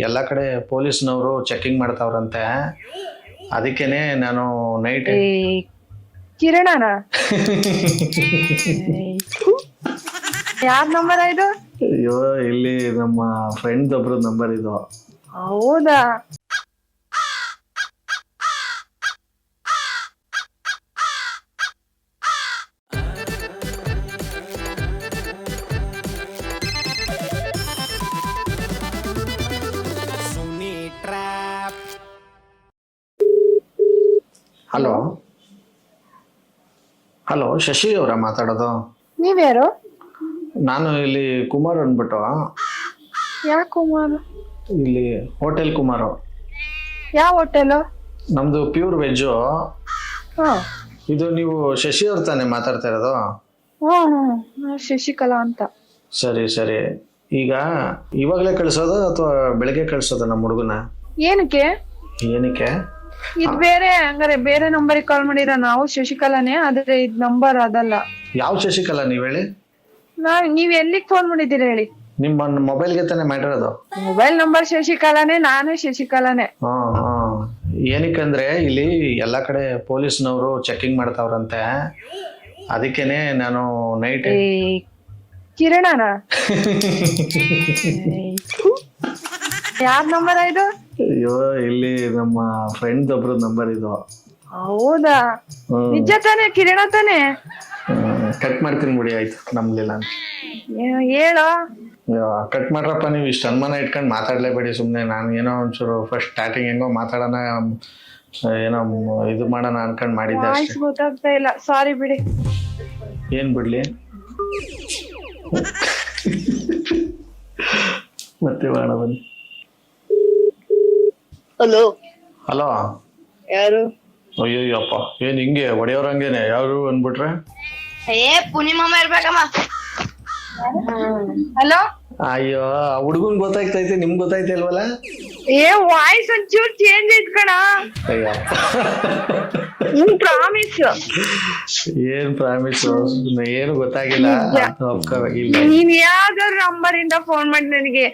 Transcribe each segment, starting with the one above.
ಎಲ್ಲ ಕಡೆ ಪೊಲೀಸ್ನವರು ಚೆಕಿಂಗ್ ಮಾಡ್ತಾವ್ರಂತೆ, ಅದಕ್ಕೇನೆ ನಾನು ನೈಟ್ ಕಿರಣನ ಯಾರ ನಂಬರ್ ಇದು? ಅಯ್ಯೋ ಇಲ್ಲಿ ನಮ್ಮ ಫ್ರೆಂಡ್ ಒಬ್ರು ನಂಬರ್ ಇದು. ಹೌದಾ? ಹಲೋ ಹಲೋ, ಶಶಿ ಅವರ ಮಾತಾಡೋದು? ನೀವ್ಯಾರು? ನಾನು ಇಲ್ಲಿ ಕುಮಾರ್ ಅಂದ್ಬಿಟ್ಟು, ಯಾವ ಕುಮಾರ್? ಇಲ್ಲಿ ಹೋಟೆಲ್ ಕುಮಾರು. ಯಾವ ಹೋಟೆಲು? ನಮ್ದು ಪ್ಯೂರ್ ವೆಜ್ಜು. ಹಾ ಇದು ನೀವು ಶಶಿ ಅವ್ರ ತಾನೇ ಮಾತಾಡ್ತಾ ಇರೋದು? ಶಶಿಕಲಾ ಅಂತ. ಸರಿ ಸರಿ. ಈಗ ಇವಾಗಲೇ ಕಳ್ಸೋದು ಅಥವಾ ಬೆಳಗ್ಗೆ ಕಳ್ಸೋದು ನಮ್ಮ ಹುಡುಗನ? ಏನಕ್ಕೆ? ಏನಕ್ಕೆ? ಇದ್ ಬೇರೆ, ಹಂಗಾರೆ ಬೇರೆ ನಂಬರಿಗೆ ಕಾಲ್ ಮಾಡಿರ. ನಾವು ಶಶಿಕಲಾನೇ, ಆದ್ರೆ ಇದ್ ನಂಬರ್ ಅದಲ್ಲ. ಯಾವ ಶಶಿಕಲಾ ನೀವ್ ಹೇಳಿ? ನೀವ್ ಎಲ್ಲಿಗ್ ಫೋನ್ ಮಾಡಿದ್ದೀರಾ ಹೇಳಿ? ನಿಮ್ಮ ಮೊಬೈಲ್ಗೆ ತಾನೇ ಮಾಡಿರೋದು. ಮೊಬೈಲ್ ನಂಬರ್ ಶಶಿಕಲಾನೇ, ನಾನು ಶಶಿಕಲಾನೇ. ಹಾ ಹಾ. ಏನಕ್ಕಂದ್ರೆ ಇಲ್ಲಿ ಎಲ್ಲಾ ಕಡೆ ಪೊಲೀಸ್ನವರು ಚೆಕಿಂಗ್ ಮಾಡ್ತಾವ್ರಂತೆ, ಅದಕ್ಕೇನೆ ನಾನು ನೈಟ್ ಕಿರಣನ ಯಾರ ನಂಬರ್ ಇದು? ಅಯ್ಯೋ ಇಲ್ಲಿ ನಮ್ಮ ಫ್ರೆಂಡ್ ಒಬ್ರು ನಂಬರ್ ಇದು. ಹೌದಾ? ನಿಜ ತಾನೆ? ಕಿರಣ ತಾನೆ? ಕಟ್ ಮಾಡ್ತೀನಿ ಬಿಡಿ, ಆಯ್ತು ನಮ್ಲಿಲ್ಲ ಅಂತ ಹೇಳೋ. ಕಟ್ ಮಾಡ್ರಪ್ಪ. ನೀವು ಇಷ್ಟು ಅನುಮಾನ ಇಟ್ಕೊಂಡು ಮಾತಾಡ್ಲೇಬೇಡಿ ಸುಮ್ನೆ. ನಾನು ಏನೋ ಒಂಚೂರು ಫಸ್ಟ್ ಸ್ಟಾರ್ಟಿಂಗ್ ಹೆಂಗೋ ಮಾತಾಡೋಣ, ಏನೋ ಇದು ಮಾಡೋಣ ಅನ್ಕೊಂಡ್ ಮಾಡಿದ್ದೆ ಅಷ್ಟೇ. ಗೊತ್ತಾಗ್ತಾ ಇಲ್ಲ, ಸಾರಿ ಬಿಡಿ. ಏನ್ ಬಿಡ್ಲಿ ಮತ್ತೆ ಮಾಡ ಬನ್ನಿ. ಹಲೋ ಹಲೋ, ಯಾರು? ಅಯ್ಯೋಯ್ಯಪ್ಪ, ಏನ್ ಹಿಂಗೆ ಹೊಡೆಯೋರಂಗೇನೆ ಯಾರು ಅಂದ್ಬಿಟ್ರೆ? ಪೂರ್ಣಿಮಮ್ಮ ಇರ್ಬೇಕಮ್ಮ. ಹಲೋ. ಅಯ್ಯೋ, ಹುಡುಗನ್ ಗೊತ್ತಾಗ್ತೈತೆ, ನಿಮ್ಗೆ ಗೊತ್ತಾಯ್ತ ಇಲ್ವಲ್ಲ? ವಾಯ್ಸ್ ಒಂಚೂರು ಚೇಂಜ್ ಐತ್ ಕಣ. ಅಯ್ಯಪ್ಪ, ಪ್ರಾಮಿಸ್. ಏನ್ ಪ್ರಾಮಿಸ್? ಏನು ಗೊತ್ತಾಗಿಲ್ಲ. ನೀನ್ ಯಾವ್ದಾದ್ರು ನಂಬರ್ ಇಂದ ಫೋನ್ ಮಾಡಿ ನನಗೆ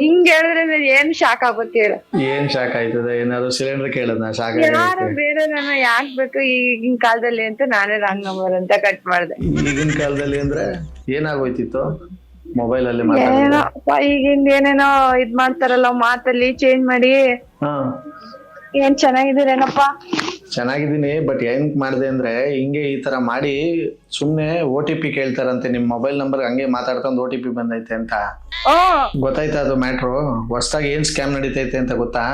ಹಿಂಗ್ ಹೇಳಿದ್ರೆ ಏನ್ ಶಾಕ್ ಆಗುತ್ತೆ ಹೇಳು? ಏನ್ ಶಾಕ್ ಆಯ್ತದ? ಏನಾದ್ರು ಸಿಲಿಂಡರ್ ಕೇಳದ್ನ ಶಾಕ್? ಯಾರು ಬೇರೆ ನನ್ನ ಯಾಕ್ ಬೇಕು ಈಗಿನ ಕಾಲದಲ್ಲಿ ಅಂತ ನಾನೇ ರಾಂಗ್ ನಂಬರ್ ಅಂತ ಕಟ್ ಮಾಡ್ದೆ. ಈಗಿನ ಕಾಲದಲ್ಲಿ ಅಂದ್ರೆ ಏನಾಗೋಯ್ತಿತ್ತು? ಮೊಬೈಲ್ ಅಲ್ಲಿ ಈಗಿಂದ ಏನೇನೋ ಇದ್ ಮಾಡ್ತಾರಲ್ಲ, ಮಾತಲ್ಲಿ ಚೇಂಜ್ ಮಾಡಿ. ಏನ್ ಚೆನ್ನಾಗಿದ್ದೀರೇನಪ್ಪಾ? ಚೆನ್ನಾಗಿದ್ದೀನಿ, ಬಟ್ ಏನ್ ಮಾಡಿದೆ ಅಂದ್ರೆ ಹಿಂಗೆ ಈ ತರ ಮಾಡಿ ಸುಮ್ನೆ OTP ಕೇಳ್ತಾರಂತೆ. ನಿಮ್ ಮೊಬೈಲ್ ನಂಬರ್ ಹಂಗೆ ಮಾತಾಡ್ಕೊಂಡು OTP ಬಂದೈತೆ ಅಂತ. ಗೊತ್ತಾಯ್ತಾ ಅದು ಮ್ಯಾಟ್ರು? ಹೊಸದಾಗಿ ಏನ್ ಸ್ಕ್ಯಾಮ್ ನಡೀತೈತೆ ಅಂತ ಗೊತ್ತಾ?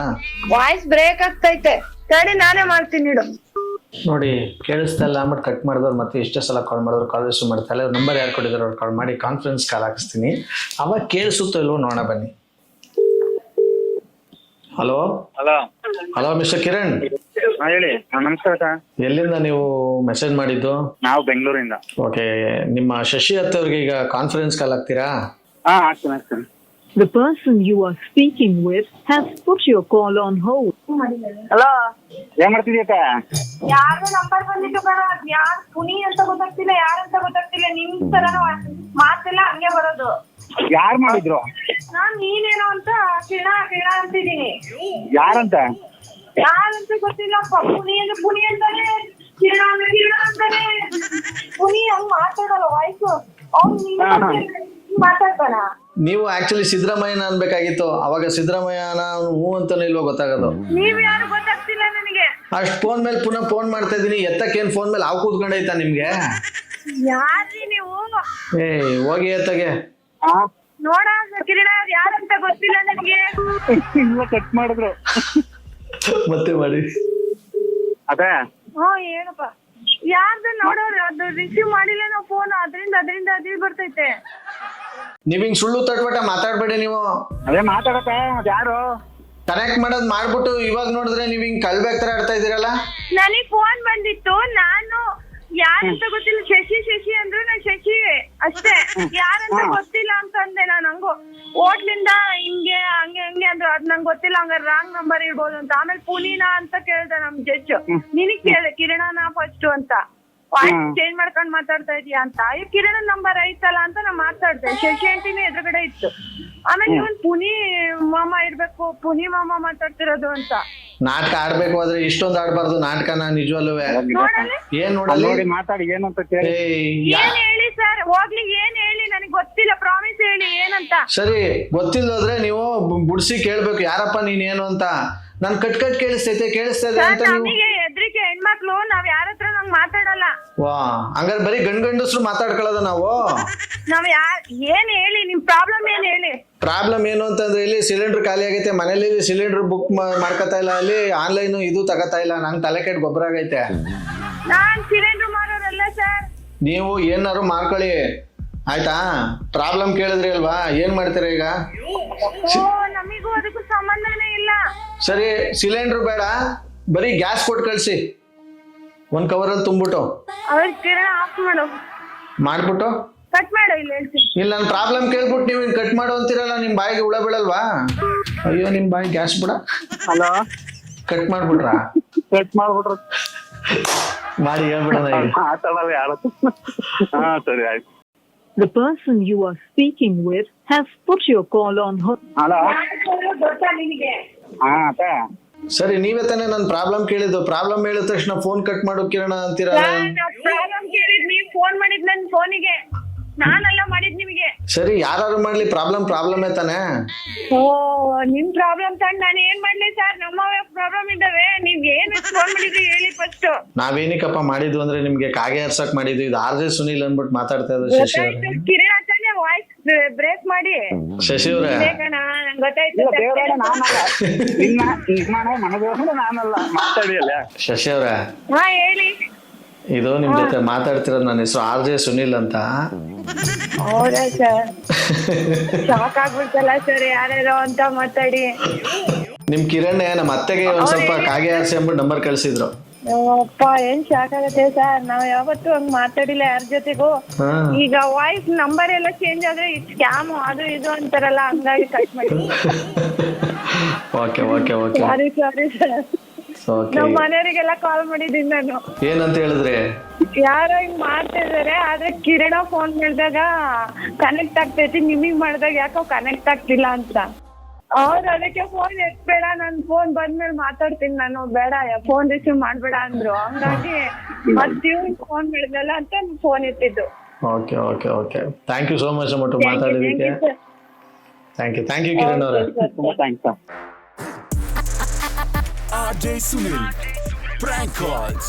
ವಾಯ್ಸ್ ಬ್ರೇಕ್ ಆಗ್ತೈತೆ, ಸರಿ ನಾನೇ ಮಾಡ್ತೀನಿ ಇಡು. ನೋಡಿ, ಕೇಳಿಸ್ತಾ ಇಲ್ಲ ಅಂದ್ಬಿಟ್ಟು ಕಟ್ ಮಾಡಿದವ್ರು ಮತ್ತೆ ಎಷ್ಟೇ ಸಲ ಕಾಲ್ ಮಾಡಿದ್ರು ಕಾಲ್ ರಿಸೀವ್ ಮಾಡ್ತಾ ಇಲ್ಲ. ನಂಬರ್ ಯಾರು ಕೊಟ್ಟಿದ್ರು ಅವ್ರು ಕಾಲ್ ಮಾಡಿ ಕಾನ್ಫರೆನ್ಸ್ ಕಾಲ್ ಹಾಕಿಸ್ತೀನಿ, ಅವಾಗ ಕೇಳಿಸುತ್ತೋ ಇಲ್ವೋ ನೋಡೋಣ ಬನ್ನಿ. Hello hello hello, mister Kiran ಹೇಳಿ. ನಮಸ್ಕಾರ. ಎಲ್ಲಿಂದ ನೀವು ಮೆಸೇಜ್ ಮಾಡಿದ್ದು? ನಾವು ಬೆಂಗಳೂರಿಂದ. ಓಕೆ, ನಿಮ್ಮ ಶಶಿ ಅತ್ತವ್ರಿಗೆ ಈಗ ಕಾನ್ಫರೆನ್ಸ್ ಕಾಲ್ ಹಾಕ್ತೀರಾ? ಆಗ್ತೀನಿ. The person you are speaking with has put your call on hold. Hello, ಏನ್ ಮಾಡ್ತಿದ್ಯಕ್ಕ? ಯಾರು ನಂಬರ್ ಬಂದಿತ್ತು ಕಣ, ಯಾರು ಪುನಿ ಅಂತ ಗೊತ್ತಾಗ್ತಿಲ್ಲ, ಯಾರಂತ ಗೊತ್ತಾಗ್ತಿಲ್ಲ. ನಿಮ್ ತರ ಮಾತೆಲ್ಲ ಹಂಗೆ ಬರೋದು. ಯಾರು ಮಾಡಿದ್ರು? ನಾನ್ ನೀನೇನೋ ಅಂತ ಕಿರಣ ಅಂತಿದ್ದೀನಿ. ಯಾರಂತ? ಯಾರಂತ ಗೊತ್ತಿಲ್ಲಪ್ಪ. ಪುನಿ ಅಂದ್ರೆ ಪುನಿ ಅಂತಾನೆ, ಕಿರಣ ಅಂದ್ರೆ ಕಿರಣ ಅಂತಾನೆ. ಪುನಿ ಹಂಗ್ ಮಾತಾಡಲ್ಲ ವಾಯ್ಸು. ಅವ್ನು ಮಾತಾಡ್ತಾನ. ನೀವು ಆಕ್ಚುಲಿ ಸಿದ್ದರಾಮಯ್ಯನ ಅನ್ಬೇಕಾಗಿತ್ತು. ಅವಾಗ ಸಿದ್ದರಾಮಯ್ಯನ ಹೂ ಅಂತಾನೆ ಇಲ್ವೋ ಗೊತ್ತಾಗೋದು. ನೀವ್ ಯಾರು ಗೊತ್ತಾಗ್ತಿಲ್ಲ ನನಗೆ. ಅಷ್ಟ್ ಫೋನ್ ಮೇಲೆ ಪುನಃ ಫೋನ್ ಮಾಡ್ತಾ ಇದೀನಿ, ಎತ್ತಕ್ಕೇನ್ ಫೋನ್ ಮೇಲೆ ಹಾವು ಕೂತ್ಕೊಂಡೈತಾ ನಿಮ್ಗೆ? ಯಾರ್ರಿ ನೀವು? ಹೋಗಿ ಎತ್ತಗೆ. ನೋಡ ಕಿರಣ ಯಾರಂತ ಗೊತ್ತಿಲ್ಲ ನನಗೆ. ಕಟ್ ಮಾಡಿದ್ರು ಮತ್ತೆ ಮಾಡಿ. ಅದೇ ಏನಪ್ಪ, ಯಾರ್ದು ನೋಡೋರು ಅದು ರಿಸೀವ್ ಮಾಡಿಲ್ಲ ನಾವು ಫೋನ್, ಅದರಿಂದ ಅದೇ ಬರ್ತೈತೆ. ನೀವ್ ಹಿಂಗ್ ಸುಳ್ಳು ತಟ್ಬಟ ಮಾತಾಡ್ಬೇಡಿ ನೀವು. ಅದೇ ಮಾತಾಡಕ ಯಾರು ಕನೆಕ್ಟ್ ಮಾಡೋದ್ ಮಾಡ್ಬಿಟ್ಟು ಇವಾಗ ನೋಡಿದ್ರೆ ನೀವ್ ಹಿಂಗ್ ಕಳ್ಬೇಕ್ ತರ ಆಡ್ತಾ ಇದೀರಲ್ಲ. ನನಗ್ ಫೋನ್ ಬಂದಿತ್ತು, ನಾನು ಯಾರಂತ ಗೊತ್ತಿಲ್ಲ. ಶಶಿ ಅಂದ್ರು ನಾನು ಶಶಿ ಅಷ್ಟೇ, ಯಾರಂತ ಗೊತ್ತಿಲ್ಲ ಅಂತ ಅಂದೆ. ನಾನು ಹಂಗು ಹೋಟ್ಲಿಂದ ಹಿಂಗೆ ಹಂಗೆ ಅಂದ್ರು, ಅದ್ ನಂಗೆ ಗೊತ್ತಿಲ್ಲ, ಹಂಗಾರೆ ರಾಂಗ್ ನಂಬರ್ ಇರ್ಬೋದು ಅಂತ. ಆಮೇಲೆ ಪುನೀನಾ ಅಂತ ಕೇಳ್ದೆ ನಮ್ ಜಡ್ಜ್. ನಿನಗ್ ಕೇಳ್ದೆ ಕಿರಣನ ಫಸ್ಟ್ ಅಂತ, ವಾಯ್ಸ್ ಚೇಂಜ್ ಮಾಡ್ಕೊಂಡ್ ಮಾತಾಡ್ತಾ ಇದೀಯಾ ಅಂತ. ಕಿರಣನ್ ನಂಬರ್ ಐತಲ್ಲ ಅಂತ ನಾ ಮಾತಾಡ್ದೆ. ಶಶಿ ಅಂಟಿನೇ ಎದುರುಗಡೆ ಇತ್ತು. ಆಮೇಲೆ ಇವನ್ ಪುನಿ ಮಾಮ ಇರ್ಬೇಕು, ಪುನಿ ಮಾಮ ಮಾತಾಡ್ತಿರೋದು ಅಂತ. ನಾಟಕ ಆಡ್ಬೇಕು ಆದ್ರೆ ಇಷ್ಟೊಂದ್ ಆಡ್ಬಾರ್ದು ನಾಟಕನ ನಿಜವಲ್ವೇ. ನೋಡಲ್ಲಿ ಏನ್ ನೋಡಲ್ಲಿ ನೋಡಿ ಮಾತಾಡಿ ಏನಂತ ಕೇಳಿ. ಏನ್ ಹೇಳಿ ಸರ್, ಹೋಗ್ಲಿ ಏನ್ ಹೇಳಿ, ನನಗ್ ಗೊತ್ತಿಲ್ಲ, ಪ್ರಾಮಿಸ್ ಹೇಳಿ ಏನಂತ. ಸರಿ ಗೊತ್ತಿಲ್ಲದ್ರೆ ನೀವು ಬುಡ್ಸಿ ಕೇಳ್ಬೇಕು ಯಾರಪ್ಪ ನೀನ್ ಏನು ಅಂತ. ನಾನ್ ಕಟ್ ಕೇಳಿಸ್ತೈತೆ ಕೇಳಿಸ್ತದೆ ಅಂತ ನೀವು. ನಮಗೆ ಹೆದ್ರಿಕೆ ಹೆಣ್ಮಕ್ಳು, ನಾವ್ ಯಾರ ಹತ್ರ ನಂಗ್ ಮಾತಾಡಲ್ಲ. ವಾ ಹಂಗಾರೆ ಬರೀ ಗಂಡಸ್ರು ಮಾತಾಡ್ಕೊಳ್ಳೋದ ನಾವು. ನಾವ್ ಏನ್ ಹೇಳಿ, ನಿಮ್ ಪ್ರಾಬ್ಲಮ್ ಏನ್ ಹೇಳಿ. ಪ್ರಾಬ್ಲಮ್ ಏನು ಅಂತಂದ್ರೆ ಇಲ್ಲಿ ಸಿಲಿಂಡರ್ ಖಾಲಿ ಆಗೈತೆ ಮನೇಲಿ, ಸಿಲಿಂಡರ್ ಬುಕ್ ಮಾಡ್ಕೊತಾ ಇಲ್ಲ, ಅಲ್ಲಿ ಆನ್ಲೈನ್ ಇದು ತಗೋತಾ ಇಲ್ಲ, ನಂಗೆ ತಲೆ ಕೆಟ್ಟ ಗೊಬ್ಬರ ಆಗೈತೆ. ನಾನ್ ಸಿಲಿಂಡರ್ ಮಾರೋರಲ್ಲ ಸರ್. ನೀವು ಏನಾರು ಮಾಡ್ಕೊಳ್ಳಿ ಆಯ್ತಾ. ಪ್ರಾಬ್ಲಮ್ ಕೇಳಿದ್ರಿ ಅಲ್ವಾ, ಏನ್ ಮಾಡ್ತೀರಾ ಈಗ? ಓ ನಮಿಗೂ ಅದಕ್ಕೂ ಸಂಬಂಧನೇ ಇಲ್ಲ. ಸರಿ ಸಿಲಿಂಡರ್ ಬೇಡ, ಬರೀ ಗ್ಯಾಸ್ ಕೊಟ್ಟು ಕಳ್ಸಿ, ಒಂದ್ ಕವರಲ್ಲಿ ತುಂಬಿಟ್ಟು. ಅವ್ರ ಕಿರಣ ಆಫ್ ಮಾಡು, ಮಾಡ್ಬಿಟ್ಟು ಕಟ್ ಮಾಡು, ಇಲ್ಲ ಹೇಳ್ತೀನಿ. ಇಲ್ಲ ನನ್ ಪ್ರಾಬ್ಲಮ್ ಕೇಳ್ಬಿಟ್ಟು ನೀವು ಕಟ್ ಮಾಡು ಅಂತೀರಲ್ಲ, ನಿಮ್ ಬಾಯಿಗೆ ಹುಳ ಬೀಳಲ್ವಾ? ಅಯ್ಯೋ ನಿಮ್ ಬಾಯಿ ಗ್ಯಾಸ್ ಬಿಡ. ಹಲೋ, ಕಟ್ ಮಾಡ್ಬಿಟ್ರಾ? ಕಟ್ ಮಾಡ್ಬಿಟ್ರ ಮಾಡಿ ಹೇಳ್ಬಿಡೋಣ ಈಗ. ಮಾತಾಡಲ್ಲ ಯಾರು. ಹಾ ಸರಿ ಆಯ್ತು. The person you are speaking with has put your call on hold. Hello, ಗೊತ್ತಾ ನಿನಗೆ? ಹಾ ಅತ್ತ ಸರಿ ನೀವೇ ತಾನೇ ನನ್ ಪ್ರಾಬ್ಲಮ್ ಕೇಳಿದ್ದು, ಪ್ರಾಬ್ಲಮ್ ಹೇಳಿದ ತಕ್ಷಣ ಫೋನ್ ಕಟ್ ಮಾಡು ಕಿರಣ ಅಂತೀರ. ಪ್ರಾಬ್ಲಮ್ ಕೇಳಿದ್ ನೀವ್ ಫೋನ್ ಮಾಡಿದ್ ನನ್ ಫೋನಿಗೆ, ನಾನೆಲ್ಲ ಮಾಡಿದ್ ನಿಮಗೆ. ಸರಿ ಯಾರು ಮಾಡ್ಲಿ, ಪ್ರಾಬ್ಲಮ್ ತಾನೆ. ಓ ನಿಮ್ ಪ್ರಾಬ್ಲಮ್ ತಂದ್ ನಾನು ಏನ್ ಮಾಡ್ಲಿ ಸರ್, ನಮ್ಮ ಪ್ರಾಬ್ಲಮ್ ಇದ್ದಾವೆ. ನೀವ್ ಏನ್ ಫೋನ್ ಮಾಡಿದ್ರಿ ಹೇಳಿ ಫಸ್ಟ್. ನಾವೇನಿಕಪ್ಪ ಮಾಡಿದ್ವು ಅಂದ್ರೆ ನಿಮ್ಗೆ ಕಾಗೆ ಹರ್ಸಕ್ ಮಾಡಿದ್ವಿ. ಇದು ಆರ್ ಜೆ ಸುನಿಲ್ ಅಂದ್ಬಿಟ್ಟು ಮಾತಾಡ್ತಾ ಇದ್ರು ಶಶಿ ಅವ್ರೆ. ಕಿರಣ ತಾನೆ ವಾಯ್ಸ್ ಬ್ರೇಕ್ ಮಾಡಿ. ಶಶಿ ಅವ್ರೆ ನಂಗ್ ಗೊತ್ತಾಯ್ತು. ಇಲ್ಲ ದೇವರಾಣ ನಾನಲ್ಲ, ನಿನ್ನ ಯಜಮಾನ ಮನದೇವರ ನಾನಲ್ಲ, ಮಾತಾಡಿ ಅಲ್ಲ. ಶಶಿ ಅವ್ರೆ ಹಾ ಹೇಳಿ. ಇದು ನಿಮ್ ಜೊತೆ ಮಾತಾಡ್ತಿರೋದು, ನನ್ನ ಹೆಸರು ಆರ್ ಜೆ ಸುನಿಲ್ ಅಂತ. ಹೌದಾ ಸರ್, ಶಾಕ್ ಆಗ್ಬಿಡ್ತಲ್ಲ ಸರ್, ಯಾರ್ಯಾರೋ ಅಂತ ಮಾತಾಡಿ. ನಿಮ್ ಕಿರಣ್ ನಮ್ಮ ಅತ್ತೆಗೆ ಒಂದ್ ಸ್ವಲ್ಪ ಕಾಗೆ ಹರ್ಸಿ ಅಂದ್ಬಿಟ್ಟು ನಂಬರ್ ಕಳ್ಸಿದ್ರು. ಅಪ್ಪ ಏನ್ ಶಾಕ್ ಆಗತ್ತೆ ಸರ್, ನಾವ್ ಯಾವತ್ತೂ ಹಂಗ್ ಮಾತಾಡಿಲ್ಲ ಯಾರ ಜೊತೆಗೂ. ಈಗ ವಾಯ್ಸ್ ನಂಬರ್ ಎಲ್ಲ ಚೇಂಜ್ ಆದ್ರೆ ಸ್ಕ್ಯಾಮ್ ಅದು ಇದು ಅಂತಾರಲ್ಲ, ಹಂಗಾಗಿ ಕಟ್ ಮಾಡಿ. Okay okay okay sorry sir. Okay. ನಮ್ ಮನೆಯವರಿಗೆಲ್ಲ ಕಾಲ್ ಮಾಡಿದೀನಿ ನಾನು. ಏನಂತ ಹೇಳಿದ್ರಿ? ಯಾರೋ ಹಿಂಗ್ ಮಾಡ್ತಾ ಇದಾರೆ, ಆದ್ರೆ ಕಿರಣ ಫೋನ್ ಮಾಡಿದಾಗ ಕನೆಕ್ಟ್ ಆಗ್ತೈತಿ, ನಿಮಗ್ ಮಾಡಿದಾಗ ಯಾಕೋ ಕನೆಕ್ಟ್ ಆಗ್ತಿಲ್ಲ ಅಂತ. ಅವ್ರು ಅದಕ್ಕೆ ಫೋನ್ ಎತ್ಬೇಡ, ನನ್ ಫೋನ್ ಬಂದ್ಮೇಲೆ ಮಾತಾಡ್ತೀನಿ ನಾನು, ಬೇಡ ಫೋನ್ ರಿಸೀವ್ ಮಾಡ್ಬೇಡ ಅಂದ್ರು. ಹಂಗಾಗಿ ಮತ್ತೆ ಫೋನ್ ಮಾಡಿದ್ನಲ್ಲ ಅಂತ ಫೋನ್ ಎತ್ತಿದ್ದು. Okay okay okay thank you so much ಅಮ್ಮಟ್ಟು ಮಾತಾಡಿದಕ್ಕೆ. ಥ್ಯಾಂಕ್ ಯು ಕಿರಣ್ ಅವರೇ. ತುಂಬಾ thanks. RJ Sunil, prank calls.